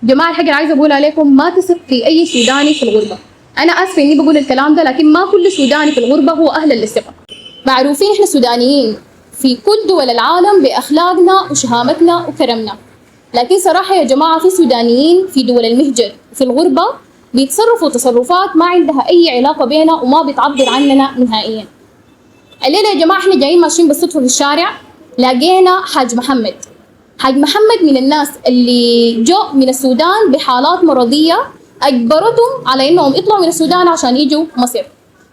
جماعة الحاجة اللي عايزة أقولها عليكم، ما تثق في أي سوداني في الغربة. أنا آسفة إني بقول الكلام ده، لكن ما كل سوداني في الغربة هو أهلا للثقة. معروفين إحنا السودانيين في كل دول العالم بأخلاقنا وشهامتنا وكرمنا، لكن صراحة يا جماعة في سودانيين في دول المهجر في الغربة بيتصرفوا تصرفات ما عندها أي علاقة بينا وما بتعبر عننا نهائيا. الليلة يا جماعة إحنا جايين ماشيين بالصدفة في الشارع، لقينا حاج محمد. حاج محمد من الناس اللي جو من السودان بحالات مرضية أجبرتهم على إنهم يطلعوا من السودان عشان يجوا مصر.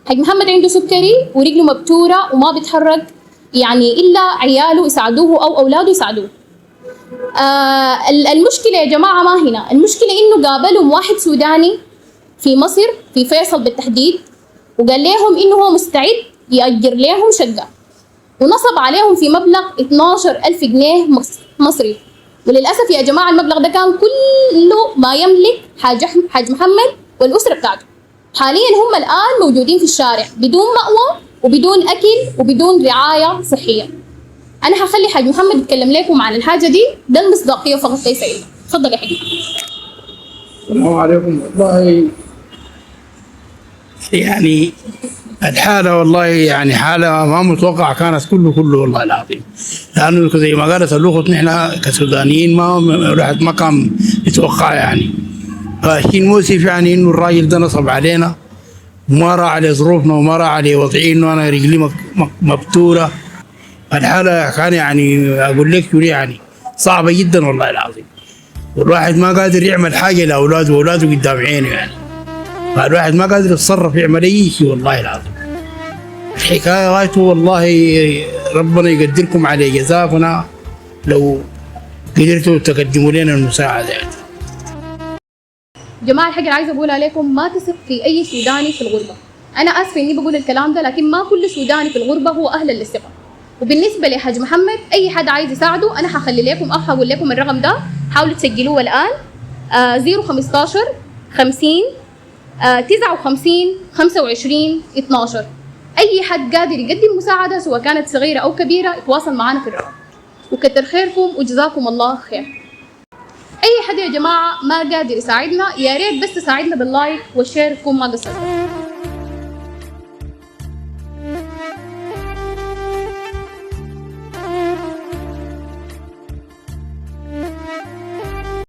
حاج محمد عنده سكري ورجله مبتورة وما بيتحرك، يعني إلا عياله يساعدوه أو أولاده يساعدوه. المشكلة يا جماعة ما هنا، المشكلة إنه قابلهم واحد سوداني في مصر في فيصل بالتحديد، وقال لهم إنه هو مستعد يأجر لهم شقة، ونصب عليهم في مبلغ 12,000 جنيه مصري. وللأسف يا جماعة المبلغ ده كان كله ما يملك حاج محمد والأسرة بتاعته. حاليا هم الآن موجودين في الشارع بدون مأوى وبدون أكل وبدون رعاية صحية. أنا هخلي حاج محمد يتكلم لكم عن الحاجة دي، ده المصداقية فقط ليس إلا. تفضل يا حاج. السلام عليكم. والله يعني الحالة والله يعني حالة ما متوقعة كانت كله والله العظيم، لأنه زي ما قالت الأخت نحن كسودانيين ما كان يتوقع يعني. فالشيء المؤسف يعني إنه الراجل ده نصب علينا وما راعى على ظروفنا وما راعى على وضعي، إنه أنا رجلي مبتورة. الحالة كان يعني أقول لك يعني صعبة جدا والله العظيم، والواحد ما قادر يعمل حاجة لأولاده وأولاده قدام عينه يعني. فالواحد ما قادر يتصرف يعمل أي شيء والله العظيم. الحكاية غايته والله ربنا يقدركم على جزاكنا لو قدرتوا تقدموا لنا المساعدة يعني. جماعة الحاجة اللي عايزة أقولها عليكم، ما تثق في أي سوداني في الغربة. أنا آسفة إني بقول الكلام ده، لكن ما كل سوداني في الغربة هو أهلا للثقة. وبالنسبة لحاج محمد، أي حد عايز يساعده أنا هخلي لكم أو هقول لكم الرقم ده، حاولوا تسجلوه الآن. 015 50 59 25 12. أي حد قادر يقدم مساعدة سواء كانت صغيرة أو كبيرة يتواصل معنا في الرقم. وكتر خيركم وجزاكم الله خير. أي حد يا جماعة ما قادر يساعدنا، يا ريت بس تساعدنا باللايك والشير، تكون ما قصرتوا.